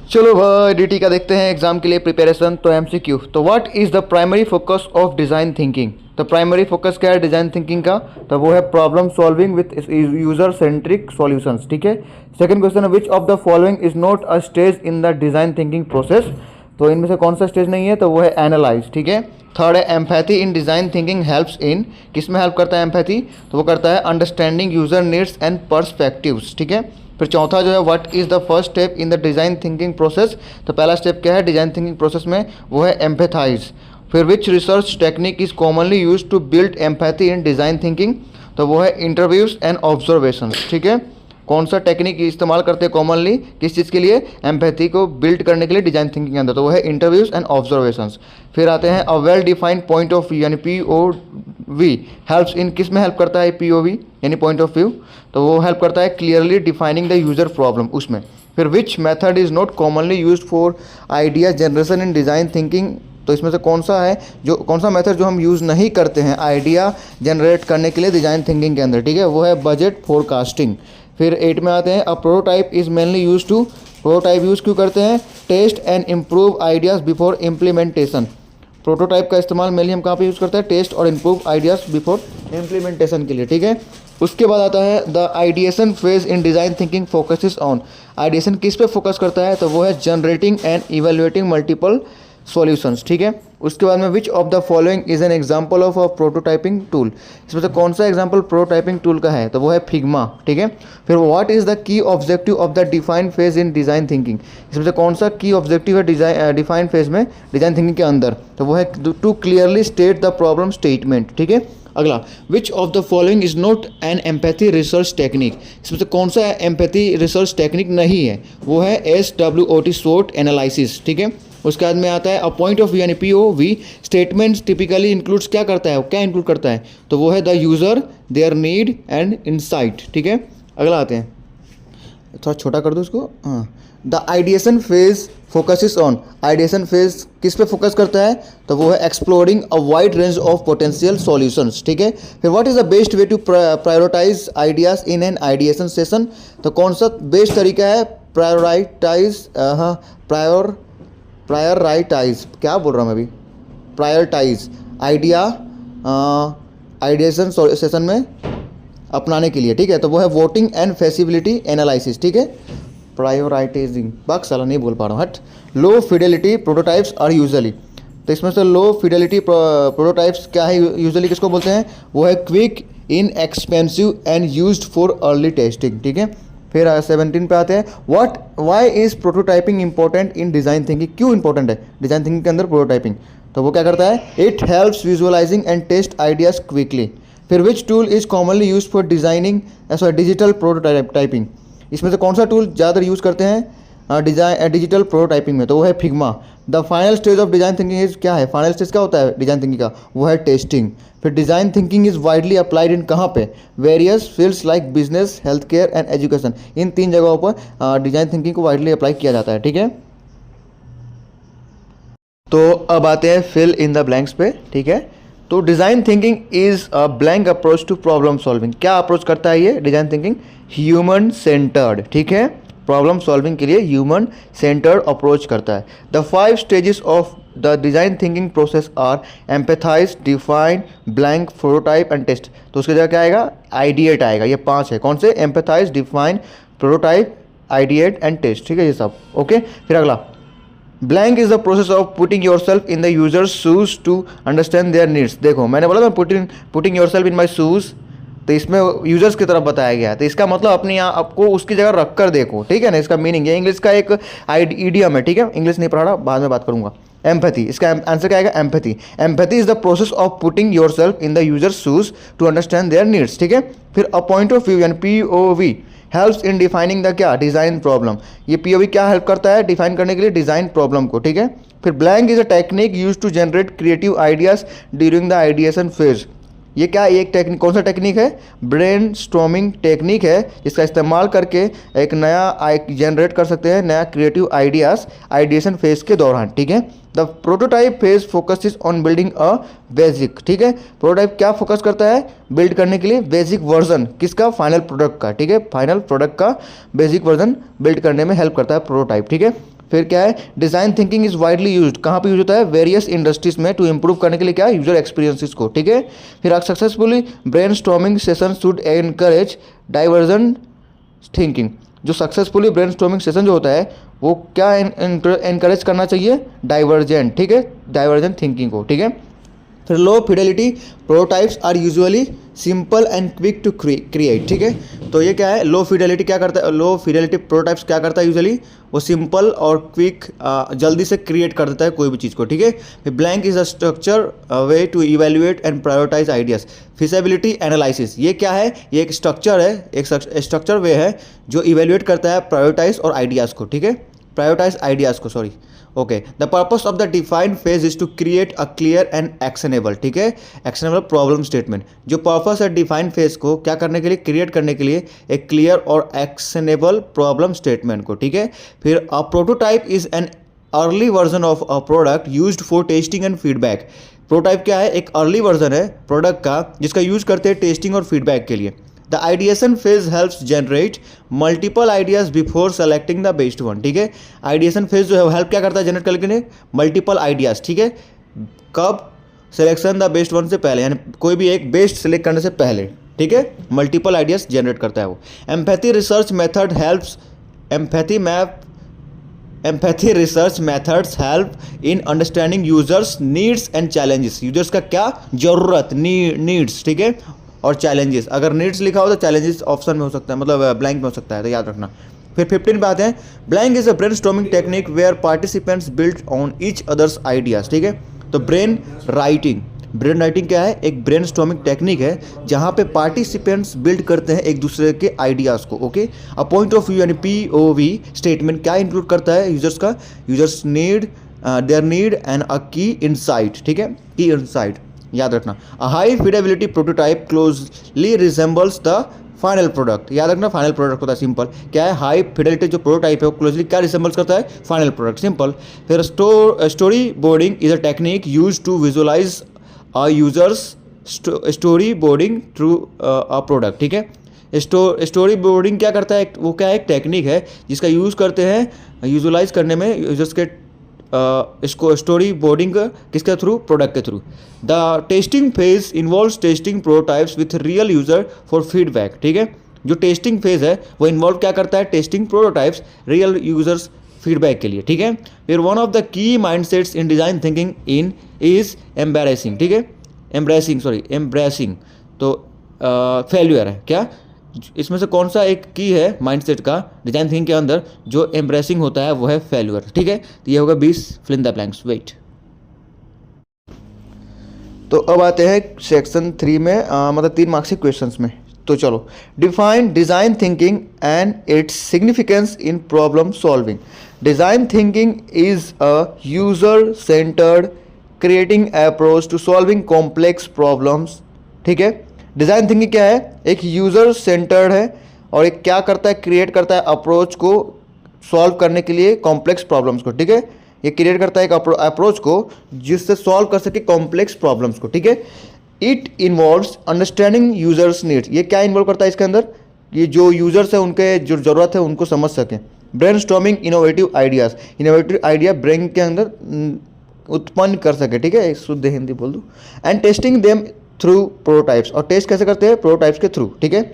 चलो भाई डीटी का देखते हैं एग्जाम के लिए प्रिपरेशन। तो एमसीक्यू, तो what is the primary focus of design thinking. तो प्राइमरी फोकस क्या है डिज़ाइन थिंकिंग का, तो वो है problem solving with user centric solutions. ठीक है। सेकंड क्वेश्चन है विच of the following is not a stage in the design thinking process. तो इनमें से कौन सा स्टेज नहीं है, तो वो है एनालाइज। ठीक है। थर्ड है empathy in design thinking helps in, किस में हेल्प करता है एम्पैथी, तो वो करता है understanding user needs and perspectives. ठीक है। फिर चौथा जो है what is the first step in the design thinking process. तो पहला स्टेप क्या है डिज़ाइन थिंकिंग प्रोसेस में, वो है एम्पैथाइज। फिर which research technique is commonly use to build empathy in design thinking, तो वो है इंटरव्यूज़ एंड ऑब्जर्वेशन। ठीक है। कौन सा टेक्निक इस्तेमाल करते हैं कॉमनली किस चीज़ के लिए, एम्पैथी को बिल्ड करने के लिए डिज़ाइन थिंकिंग के अंदर, तो वो है इंटरव्यूज़ एंड ऑब्जर्वेशंस। फिर आते हैं अ well defined point of view यानी POV हेल्प्स इन, किस में हेल्प करता है POV यानी पॉइंट ऑफ व्यू, तो वो हेल्प करता है clearly defining the user problem उसमें। फिर which method is not commonly use for idea generation in design thinking, तो इसमें से कौन सा है जो, कौन सा मेथड जो हम यूज़ नहीं करते हैं आइडिया जनरेट करने के लिए डिज़ाइन थिंकिंग के अंदर। ठीक है। वो है बजट फोरकास्टिंग। फिर 8 में आते हैं a prototype is mainly use to, prototype use क्यों करते हैं, test and improve ideas before implementation. Prototype का इस्तेमाल मेनली हम कहाँ पे यूज़ करते हैं, टेस्ट और इम्प्रूव आइडियाज़ बिफोर इम्प्लीमेंटेशन के लिए। ठीक है। उसके बाद आता है the ideation phase in design thinking focuses on, ideation किस पे फोकस करता है, तो वो है generating and evaluating multiple solutions. ठीक है। उसके बाद में विच of the following is an example of a prototyping tool, इसमें से कौन सा एग्जांपल प्रोटोटाइपिंग टूल का है, तो वो है फिग्मा। ठीक है। फिर what is the key objective of the defined phase in design thinking, इसमें से कौन सा की ऑब्जेक्टिव है डिफाइंड फेज में डिज़ाइन थिंकिंग के अंदर, तो वो है to clearly state the problem statement. ठीक है। अगला which of the following is not an empathy research technique, इसमें से कौन सा एम्पैथी रिसर्च टेक्निक नहीं है, वो है SWOT SWOT एनालिसिस। ठीक है। उसके बाद में आता है अ पॉइंट ऑफ व्यू यानी POV स्टेटमेंट्स टिपिकली इंक्लूड्स, क्या करता है, क्या इंक्लूड करता है, तो वो है the user their need and insight. ठीक है। अगला आते हैं, थोड़ा छोटा कर दो इसको, हाँ। The ideation phase focuses on, ideation phase किस पे फोकस करता है, तो वो है exploring a wide range of potential solutions. ठीक है। फिर what is the best way to prioritise ideas in an ideation session, तो कौन सा बेस्ट तरीका है प्रायोराइटाइज, क्या बोल रहा हूँ मैं अभी, प्रायोरिटाइज आइडिएशन सेशन में अपनाने के लिए। ठीक है। तो वो है वोटिंग एंड फेसिबिलिटी एनालिसिस। ठीक है। प्रायोराइटाइजिंग, बाक साला नहीं बोल पा रहा हूँ, हट। लो फिडेलिटी प्रोटोटाइप्स आर यूजुअली, तो इसमें से लो फिडेलिटी प्रोटोटाइप्स क्या है यूजुअली किसको बोलते हैं, वो है quick inexpensive and used for early testing. ठीक है। फिर 17 पे आते हैं why is prototyping important in design thinking, क्यों इंपॉर्टेंट है डिज़ाइन थिंकिंग के अंदर प्रोटोटाइपिंग, तो वो क्या करता है it helps visualising and test ideas quickly. फिर which tool is commonly use for designing digital prototyping, इसमें से कौन सा टूल ज़्यादातर यूज़ करते हैं डिजिटल प्रोटोटाइपिंग में, तो वो है Figma. The final stage of design thinking is, क्या है फाइनल स्टेज क्या होता है डिज़ाइन थिंकिंग का, वो है टेस्टिंग। फिर design thinking is widely applied in कहाँ पे, various fields like business health care and education, इन 3 जगहों पर डिज़ाइन थिंकिंग को वाइडली अप्लाई किया जाता है। ठीक है। तो अब आते हैं फिल इन द ब्लैंक्स पे। ठीक है। तो design thinking is a blank approach to problem solving, क्या अप्रोच करता है ये डिज़ाइन थिंकिंग, ह्यूमन सेंटर्ड। ठीक है। प्रॉब्लम सॉल्विंग के लिए ह्यूमन सेंटर्ड अप्रोच करता है। The 5 stages of the design thinking process are empathise, define, blank, prototype and test, तो उसकी जगह क्या आएगा, आइडिएट आएगा। ये 5 है, कौन से, empathise, define, prototype, ideate and test. ठीक है, ये सब ओके। फिर अगला blank is the process of putting your self in the users shoes to understand their needs. देखो मैंने बोला था putting your self in my shoes, तो इसमें यूजर्स की तरफ बताया गया है, तो इसका मतलब अपने यहाँ आपको उसकी जगह रख कर देखो। ठीक है ना, इसका मीनिंग है, इंग्लिश का एक ईडियम है। ठीक है। इंग्लिश नहीं पढ़ा रहा, बाद में बात करूंगा। एम्पैथी, इसका आंसर क्या आएगा, empathy. Empathy is the process of putting your self in the users shoes to understand their needs. ठीक है। फिर अ पॉइंट ऑफ व्यू यानी POV helps in defining the क्या, डिज़ाइन प्रॉब्लम, ये POV क्या हेल्प करता है डिफाइन करने के लिए डिज़ाइन प्रॉब्लम को। ठीक है। फिर blank is a technique use to generate creative ideas during the ideation phase, ये क्या, एक टेक्निक, कौन सा टेक्निक है, ब्रेन स्टॉर्मिंग टेक्निक है, जिसका इस्तेमाल करके एक नया जनरेट कर सकते हैं नया क्रिएटिव आइडियाज आइडिएशन फेज के दौरान। ठीक है। The prototype phase focuses on building a basic. ठीक है। प्रोटोटाइप क्या फोकस करता है, बिल्ड करने के लिए बेसिक वर्जन किसका, फाइनल प्रोडक्ट का। ठीक है। फाइनल प्रोडक्ट का बेसिक वर्जन बिल्ड करने में हेल्प करता है प्रोटोटाइप। ठीक है। फिर क्या है, design thinking is widely used, कहाँ पे यूज होता है, वेरियस इंडस्ट्रीज में, टू इंप्रूव करने के लिए क्या है, यूजर एक्सपीरियंसेस को, ठीक है। फिर successfully brain storming session should encourage diversion thinking, जो सक्सेसफुली ब्रेन स्टॉर्मिंग सेशन जो होता है वो क्या एनकरेज करना चाहिए, डाइवर्जेंट, ठीक है, डाइवर्जेंट थिंकिंग को, ठीक है। फिर low fidelity prototypes are usually simple and quick to create, ठीक है। तो ये क्या है, लो फिडेलिटी क्या करता है, लो फिडेलिटी प्रोटोटाइप्स क्या करता है यूजुअली, वो सिंपल और क्विक जल्दी से क्रिएट कर देता है कोई भी चीज़ को, ठीक है। फिर blank is a structure way to evaluate and prioritise ideas, feasibility analysis, ये क्या है, ये एक स्ट्रक्चर है, एक स्ट्रक्चर वे है जो इवेल्युएट करता है प्रायोरिटाइज और आइडियाज़ को, ठीक है, प्रायोरिटाइज आइडियाज़ को, sorry, okay. The purpose of the defined phase is to create a clear and actionable, ठीक है, एक्शनेबल प्रॉब्लम स्टेटमेंट, जो पर्पस है डिफाइंड फेज को क्या करने के लिए, क्रिएट करने के लिए एक क्लियर और एक्शनेबल प्रॉब्लम स्टेटमेंट को, ठीक है। फिर अ prototype is an early version of a product used for testing and feedback, prototype क्या है, एक अर्ली वर्जन है प्रोडक्ट का जिसका यूज करते हैं टेस्टिंग और फीडबैक के लिए। The ideation phase helps generate multiple ideas before selecting the best one, ठीक है। आइडिएशन फेज जो है हेल्प क्या करता है, जनरेट करने के लिए मल्टीपल आइडियाज, ठीक है, कब, सिलेक्शन द बेस्ट वन से पहले, यानी कोई भी एक बेस्ट सेलेक्ट करने से पहले, ठीक है, मल्टीपल आइडियाज जनरेट करता है वो। Empathy research method helps, empathy research methods help in understanding users needs and challenges, users का क्या जरूरत, नीड्स, ठीक है, और चैलेंजेस, अगर नीड्स लिखा हो तो चैलेंजेस ऑप्शन में हो सकता है, मतलब ब्लैंक में हो सकता है, तो याद रखना। फिर 15 पे आते हैं, blank is a brain storming technique where participants build on each others ideas, ठीक है। तो ब्रेन राइटिंग क्या है, एक ब्रेन स्टॉर्मिंग टेक्निक है जहाँ पे पार्टिसिपेंट्स बिल्ड करते हैं एक दूसरे के आइडियाज़ को, okay. A point of view यानी POV स्टेटमेंट क्या इंक्लूड करता है, यूजर्स का, users need, their need and a key insight, ठीक है, की इनसाइट, याद रखना। A high fidelity prototype closely resembles the final product, याद रखना, फाइनल प्रोडक्ट होता है, सिंपल क्या है, हाई फिडेलिटी जो प्रोटोटाइप है वो क्लोजली क्या रिजेंबल्स करता है, फाइनल प्रोडक्ट, सिंपल। फिर story boarding is a technique use to visualise a users story boarding through a product, ठीक है। स्टोरी बोर्डिंग क्या करता है, वो क्या है, एक टेक्निक है जिसका यूज़ करते हैं विजुअलाइज करने में यूजर्स के इसको स्टोरी बोर्डिंग किसके थ्रू, प्रोडक्ट के through. The testing phase involves testing prototypes with real user for feedback, ठीक है, जो टेस्टिंग फेज है वो इन्वॉल्व क्या करता है, testing prototypes real users feedback के लिए, ठीक है। फिर one of the key mindsets in design thinking in is embarrassing, ठीक है, एम्ब्रेसिंग, तो फेल्यूर है क्या, इसमें से कौन सा एक की है माइंडसेट का डिजाइन थिंकिंग के अंदर जो एम्ब्रेसिंग होता है वो है फेल्यूर, ठीक है। तो ये होगा 20, fill in the blanks, wait. तो अब आते हैं सेक्शन 3 में, मतलब 3 मार्क्स के क्वेश्चंस में। तो चलो, define design thinking and its significance in problem solving. Design thinking is a user centred creating approach to solving complex problems, ठीक है। डिज़ाइन थिंकिंग क्या है, एक यूज़र सेंटर्ड है और एक क्या करता है, क्रिएट करता है अप्रोच को सॉल्व करने के लिए कॉम्प्लेक्स प्रॉब्लम्स को, ठीक है। ये क्रिएट करता है एक अप्रोच को जिससे सॉल्व कर सके कॉम्प्लेक्स प्रॉब्लम्स को, ठीक है। It involves understanding users needs, ये क्या इन्वॉल्व करता है इसके अंदर, ये जो यूजर्स है उनके जो ज़रूरत है उनको समझ सकें। Brain storming innovative ideas, innovative idea brain के अंदर उत्पन्न कर सके, ठीक है, शुद्ध हिंदी बोल दूँ। And testing them through prototypes, और टेस्ट कैसे करते हैं, प्रोटोटाइप्स के थ्रू, ठीक है।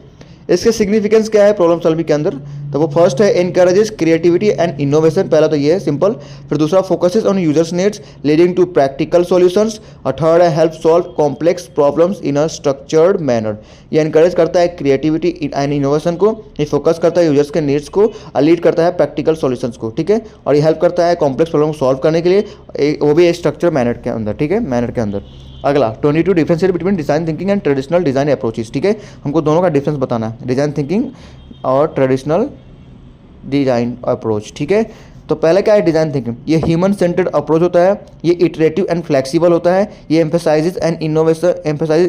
इसके सिग्निफिकेंस क्या है प्रॉब्लम सॉल्विंग के अंदर, तो वो फर्स्ट है एनकरेजेस क्रिएटिविटी एंड इनोवेशन, पहला तो ये है सिंपल। फिर दूसरा focuses on users needs leading to practical solutions, और थर्ड है help solve complex problems in a structured manner. ये एनकरेज करता है क्रिएटिविटी एंड इनोवेशन को, ये फोकस करता है यूजर्स के नीड्स को, और लीड करता है प्रैक्टिकल सॉल्यूशंस को, ठीक है। और ये हेल्प करता है कॉम्प्लेक्स प्रॉब्लम को सॉल्व करने के लिए, वो भी एक स्ट्रक्चर मैनर के अंदर, ठीक है, मैनर के अंदर। अगला 22 differentiate between design thinking and traditional design approaches, ठीक है, हमको दोनों का डिफरेंस बताना है, डिजाइन थिंकिंग और ट्रेडिशनल डिजाइन अप्रोच, ठीक है। तो पहले क्या है डिजाइन थिंकिंग, ये ह्यूमन सेंटर्ड अप्रोच होता है, ये इटरेटिव एंड फ्लेक्सिबल होता है, ये एम्फेसाइजेज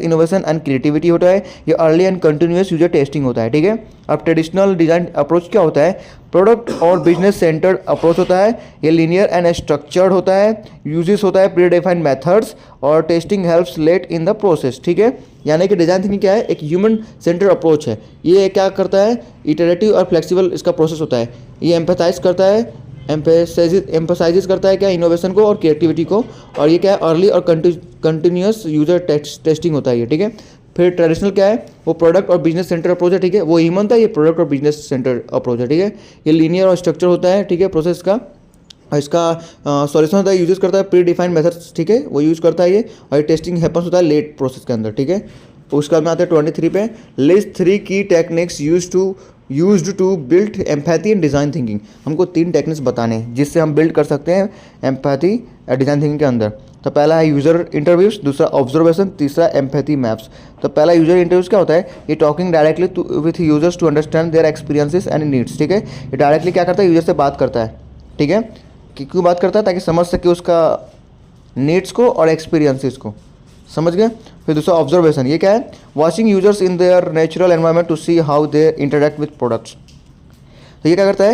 इनोवेशन एंड क्रिएटिविटी होता है, ये early and continuous user testing होता है, ठीक है। अब ट्रेडिशनल डिजाइन अप्रोच क्या होता है, प्रोडक्ट और बिजनेस सेंटर्ड अप्रोच होता है, ये लीनियर एंड स्ट्रक्चर्ड होता है, यूजेस होता है प्री डिफाइंड मेथड्स, और testing helps late in the process, ठीक है। यानी कि डिजाइन थिंकिंग क्या है, एक ह्यूमन सेंटर्ड अप्रोच है, ये क्या करता है, इटरेटिव और फ्लेक्सिबल इसका प्रोसेस होता है, ये एम्पैथाइज करता है एम्फसाइज करता है क्या, इनोवेशन को और क्रिएटिविटी को। और ये क्या है, अर्ली और कंटिन्यूस यूजर टेस्टिंग होता है ये, ठीक है। फिर ट्रेडिशनल क्या है, वो प्रोडक्ट और बिजनेस सेंटर अप्रोच है, ठीक है। वो ह्यूमन था, ये प्रोडक्ट और बिजनेस सेंटर अप्रोच है, ठीक है। ये लीनियर और स्ट्रक्चर होता है, ठीक है, प्रोसेस का। और इसका सॉल्यूशन होता है, यूज करता है प्री डिफाइंड मेथड्स, ठीक है, वो यूज़ करता है ये। और ये टेस्टिंग हैपन्स होता है लेट प्रोसेस के अंदर, ठीक है। उसके बाद में आते हैं 23 पे, लिस्ट 3 की techniques used to build empathy and design thinking. हमको 3 टेक्निक्स बताने हैं जिससे हम बिल्ड कर सकते हैं एम्पैथी डिज़ाइन थिंकिंग के अंदर। तो पहला है यूज़र इंटरव्यूज़, दूसरा ऑब्जर्वेशन, तीसरा एम्पैथी मैप्स। तो पहला यूज़र इंटरव्यूज़ क्या होता है, ये talking directly with users to understand their experiences and needs, ठीक है। ये डायरेक्टली क्या करता है, यूजर से बात करता है, ठीक है। कि क्यों बात करता है, ताकि समझ सके उसका नीड्स को और एक्सपीरियंसेस को, समझ गए। फिर दूसरा ऑब्जर्वेशन, ये क्या है, watching users in their natural environment to see how they interact with products. तो ये क्या करता है,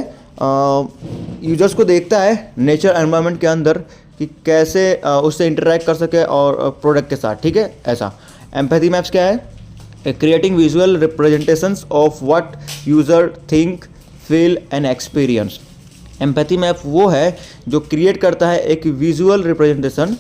यूजर्स को देखता है नेचर एनवायरनमेंट के अंदर कि कैसे उससे इंटरेक्ट कर सके और प्रोडक्ट के साथ, ठीक है, ऐसा। एम्पैथी मैप्स क्या है, creating visual representations of what user think feel and experience. Empathy map वो है जो क्रिएट करता है एक विजुअल रिप्रेजेंटेशन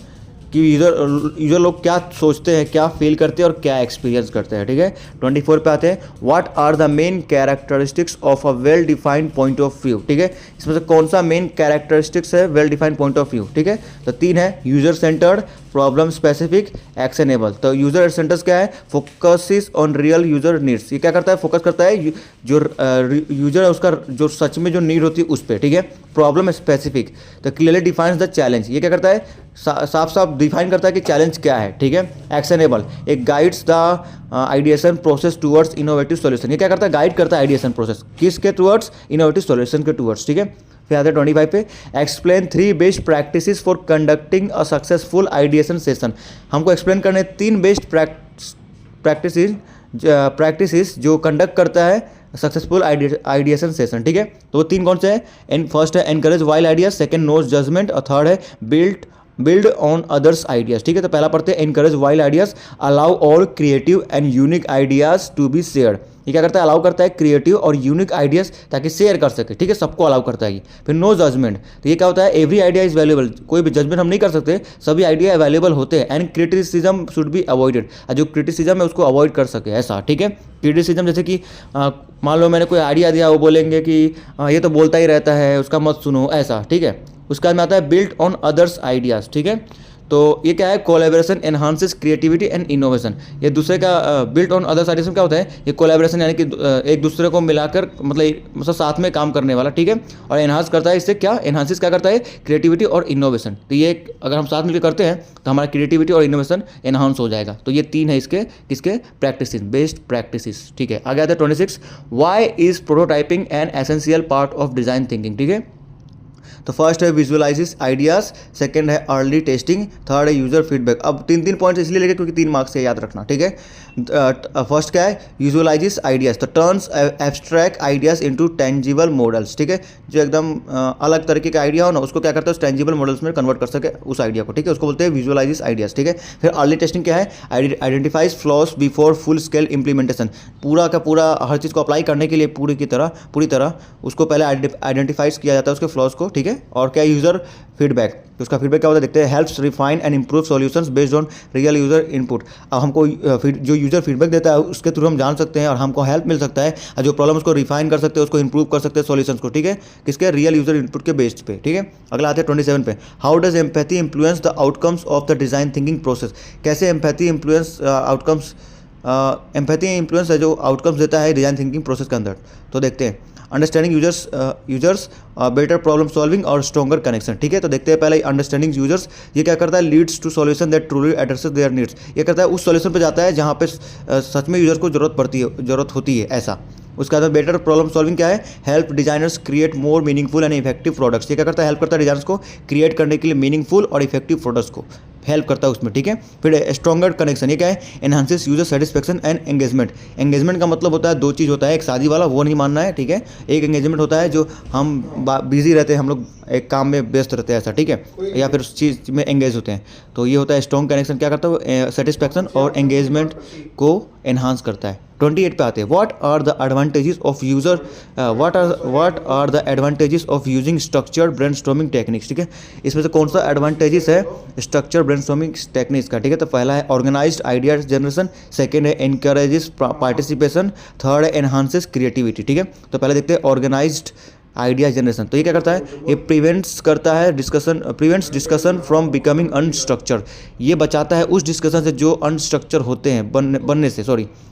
कि यूजर लोग क्या सोचते हैं, क्या फील करते हैं और क्या एक्सपीरियंस करते हैं, ठीक है। 24 पे आते हैं, what are the main characteristics of a well defined point of view, ठीक है। इसमें से कौन सा मेन कैरेक्टरिस्टिक्स है well defined point of view, ठीक है। तो 3 है, user centred, problem specific, actionable. तो यूजर सेंटर्स क्या है, focuses on real user needs. ये क्या करता है, फोकस करता है जो यूजर है उसका जो सच में जो नीड होती है उस पर, ठीक है। प्रॉब्लम स्पेसिफिक, तो क्लियरली डिफाइंस द चैलेंज। ये क्या करता है, साफ साफ डिफाइन करता है कि चैलेंज क्या है, ठीक है। एक्शनेबल, एक guides the ideation process towards innovative solution. ये क्या करता है, गाइड करता है आइडिएशन प्रोसेस किसके टुवर्ड्स, इनोवेटिव सॉल्यूशन के टुवर्ड्स, ठीक है। फिर आते हैं 25 पे, explain 3 best practices for conducting a successful ideation session. हमको एक्सप्लेन करने 3 बेस्ट प्रैक्टिसेस जो कंडक्ट करता है सक्सेसफुल आइडिएशन सेशन, ठीक है। तो वो 3 कौन से हैं, फर्स्ट है encourage wild ideas, second no judgement और थर्ड है बिल्ड ऑन अदर्स आइडियाज, ठीक है। तो पहला पढ़ते हैं encourage wild ideas, allow all creative and unique ideas to be shared. ये क्या करता है, अलाउ करता है क्रिएटिव और यूनिक आइडियाज ताकि शेयर कर सके, ठीक है, सबको अलाउ करता है ये। फिर नो जजमेंट, तो ये क्या होता है, एवरी आइडिया इज वैल्यूएबल, कोई भी जजमेंट हम नहीं कर सकते, सभी आइडिया अवेलेबल होते हैं। And criticism should be avoided, जो क्रिटिसिज्म है उसको अवॉइड कर सके, ऐसा, ठीक है। क्रिटिसिज्म जैसे कि मान लो मैंने कोई आइडिया दिया, वो बोलेंगे कि ये तो बोलता ही रहता है, उसका मत सुनो, ऐसा, ठीक है। उसके बाद में आता है बिल्ड ऑन अदर्स आइडियाज़, ठीक है। तो ये क्या है, collaboration enhances creativity and innovation. ये दूसरे का बिल्ड ऑन अदर्स आइडियाज में क्या होता है, ये कोलैबोरेशन यानी कि एक दूसरे को मिलाकर मतलब साथ में काम करने वाला, ठीक है। और एनहांस करता है, इससे क्या एनहांसिस क्या करता है, क्रिएटिविटी और इनोवेशन। तो ये अगर हम साथ मिलकर करते हैं तो हमारा क्रिएटिविटी और इनोवेशन एनहांस हो जाएगा। तो ये 3 है इसके किसके प्रैक्टिस, बेस्ट प्रैक्टिस, ठीक है। आगे आता है 26, why is prototyping an essential part of design thinking, ठीक है। तो फर्स्ट है विजुअलाइजेस आइडियाज, सेकंड है अर्ली टेस्टिंग, थर्ड है यूजर फीडबैक। अब 3 पॉइंट्स इसलिए लेके क्योंकि 3 मार्क्स से याद रखना, ठीक है। फर्स्ट क्या है, विजुअलाइजेस आइडियाज, तो turns abstract ideas into tangible models, ठीक है। जो एकदम अलग तरीके का आइडिया हो ना, उसको क्या करता है, उस टेंजिबल मॉडल्स में कन्वर्ट कर सके उस आइडिया को, ठीक है, उसको बोलते हैं विजुअलाइजेस आइडियाज, ठीक है। फिर अर्ली टेस्टिंग क्या है, identifies flaws before full scale implementation. पूरा का पूरा हर चीज़ को अप्लाई करने के लिए पूरी तरह उसको पहले आइडेंटिफाइज किया जाता है उसके फ्लॉज को, ठीक है। और क्या यूजर फीडबैक, तो उसका फीडबैक क्या होता है देखते हैं, helps refine and improve solutions based on real user input. अब हमको जो यूजर फीडबैक देता है उसके थ्रू हम जान सकते हैं और हमको हेल्प मिल सकता है, जो प्रॉब्लम उसको रिफाइन कर सकते हैं, उसको इंप्रूव कर सकते हैं सॉल्यूशंस को, ठीक है, किसके रियल यूजर इनपुट के बेस्ड पे, ठीक है। अगला आते हैं 27 पे, how does empathy influence the outcomes of the design thinking process. कैसे empathy influence outcomes, empathy influence है जो आउटकम्स देता है डिजाइन थिंकिंग प्रोसेस के अंदर। तो देखते हैं, understanding users better problem solving और स्ट्रॉन्गर कनेक्शन, ठीक है। तो देखते हैं पहले अंडरस्टैंडिंग यूजर्स, ये क्या करता है, leads to solution that truly addresses their needs. ये करता है उस सॉल्यूशन पे जाता है जहाँ पे सच में यूजर को जरूरत होती है, ऐसा। उसके बाद बेटर प्रॉब्लम सॉल्विंग क्या है, help designers create more meaningful and effective products. ये क्या करता है, हेल्प करता है डिजाइनर्स को क्रिएट करने के लिए मीनिंगफुल और इफेक्टिव प्रोडक्ट्स को हेल्प करता है उसमें, ठीक है। फिर स्ट्रॉन्गर कनेक्शन, ये क्या है, enhances user satisfaction and engagement. Engagement का मतलब होता है 2 चीज़ होता है, एक शादी वाला वो नहीं मानना है, ठीक है। एक एंगेजमेंट होता है जो हम बिजी रहते हैं, हम लोग एक काम में व्यस्त रहते हैं, ऐसा, ठीक है, या फिर उस चीज़ में एंगेज होते हैं। तो ये होता है स्ट्रॉन्ग कनेक्शन, क्या करता है, सेटिस्फेक्शन और एंगेजमेंट को एनहांस करता है, 28 पे आते हैं, what are the advantages of user what are the advantages of using structured brainstorming techniques. ठीक है, इसमें से कौन सा एडवांटेजेस है स्ट्रक्चर ब्रेनस्टॉर्मिंग टेक्निक्स का। ठीक है, तो पहला है ऑर्गेनाइज्ड आइडिया जनरेशन, सेकेंड है एनकरेजेस पार्टिसिपेशन, थर्ड है एनहांसेस क्रिएटिविटी। ठीक है, तो पहले देखते हैं ऑर्गेनाइज्ड आइडिया जनरेशन। तो ये क्या करता है, ये prevents discussion from becoming unstructured. ये बचाता है उस डिस्कशन से जो अनस्ट्रक्चर होते हैं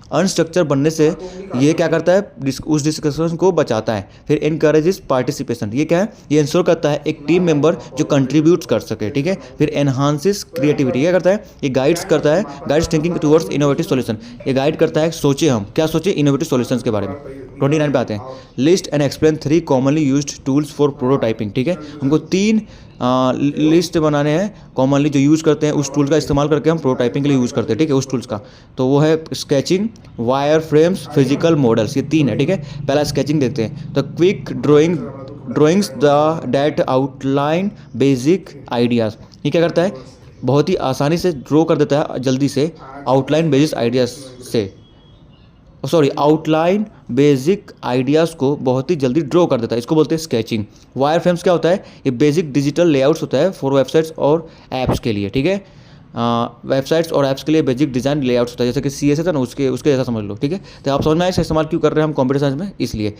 अनस्ट्रक्चर बनने से ये क्या करता है, उस डिस्कशन को बचाता है। फिर इनकरेजेस पार्टिसिपेशन, ये क्या है, ये इंश्योर करता है एक टीम मेंबर जो कंट्रीब्यूट कर सके। ठीक है, फिर एनहांसेस क्रिएटिविटी, क्या करता है, ये guides thinking towards innovative solution. ये गाइड करता है सोचे, हम क्या सोचे, इनोवेटिव सॉल्यूशंस के बारे में। 29 पे आते हैं, list and explain 3 commonly used tools for prototyping. ठीक है, हमको 3 लिस्ट बनाने हैं कॉमनली जो यूज़ करते हैं, उस टूल का इस्तेमाल करके हम प्रोटोटाइपिंग के लिए यूज़ करते हैं। ठीक है, उस टूल्स का तो वो है sketching, wire frames, physical models, ये 3 है। ठीक है, पहला स्केचिंग देखते हैं। तो quick drawings that outline basic ideas. ये क्या करता है, बहुत ही आसानी से ड्रॉ कर देता है जल्दी से आउटलाइन बेसिक आइडियाज़ को बहुत ही जल्दी ड्रॉ कर देता है, इसको बोलते हैं स्केचिंग। वायर फ्रेम्स क्या होता है, ये बेसिक डिजिटल लेआउट्स होता है फॉर वेबसाइट्स और ऐप्स के लिए। ठीक है, वेबसाइट्स और ऐप्स के लिए बेसिक डिज़ाइन लेआउट्स होता है, जैसे कि CSS है ना, उसके जैसा समझ लो। ठीक है, तो आप समझ में आए इसका इस्तेमाल क्यों कर रहे हैं हम कंप्यूटर साइंस में, इसलिए।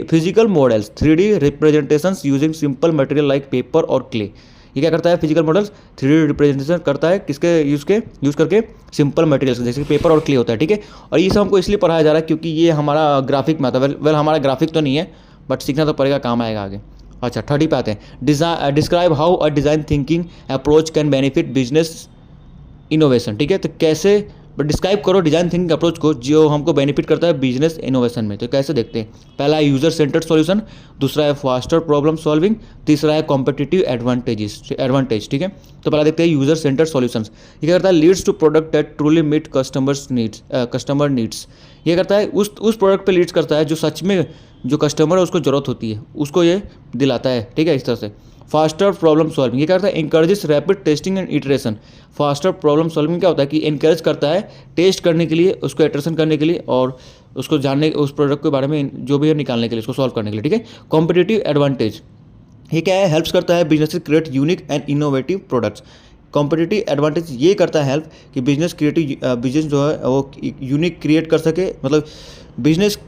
Physical models 3D representations using simple material like paper और क्ले। ये क्या करता है, फिजिकल मॉडल्स 3D रिप्रेजेंटेशन करता है, किसके यूज़ करके, सिंपल मटेरियल्स जैसे कि पेपर और क्ले होता है। ठीक है, और ये सब हमको इसलिए पढ़ाया जा रहा है क्योंकि ये हमारा ग्राफिक में आता है। वेल हमारा ग्राफिक तो नहीं है, बट सीखना तो पड़ेगा, काम आएगा आगे। अच्छा, 30 पे आते हैं, describe how a design thinking approach can benefit business innovation. ठीक है, तो कैसे डिस्क्राइब करो डिज़ाइन थिंकिंग अप्रोच को जो हमको बेनिफिट करता है बिजनेस इनोवेशन में। तो कैसे देखते हैं, पहला है यूजर सेंटर्ड सॉल्यूशन, दूसरा है फास्टर प्रॉब्लम सॉल्विंग, तीसरा है कॉम्पिटिटिव एडवांटेज। ठीक है, तो पहला देखते हैं यूजर सेंटर्ड सॉल्यूशंस। ये क्या करता है, leads to product that truly meet customer needs. ये करता है उस प्रोडक्ट पे लीड्स करता है जो सच में जो कस्टमर है उसको ज़रूरत होती है, उसको ये दिलाता है। ठीक है, इस तरह से। फास्टर प्रॉब्लम सॉल्विंग, ये क्या करता है, encourages rapid testing and iteration. Faster problem solving क्या होता है कि इनकरेज करता है टेस्ट करने के लिए, उसको इटरेशन करने के लिए, और उसको जानने, उस प्रोडक्ट के बारे में जो भी है निकालने के लिए, उसको सॉल्व करने के लिए। ठीक है, कॉम्पिटिटिव एडवांटेज, ये क्या है, हेल्प्स करता है business create unique and innovative products. Competitive advantage ये करता है हेल्प कि बिजनेस जो है वो यूनिक क्रिएट कर सके, मतलब बिजनेस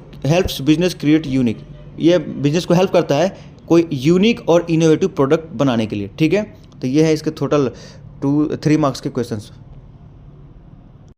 क्रिएट यूनिक, ये बिजनेस को हेल्प करता है कोई यूनिक और इनोवेटिव प्रोडक्ट बनाने के लिए। ठीक है, तो ये है इसके टोटल 3 मार्क्स के क्वेश्चंस।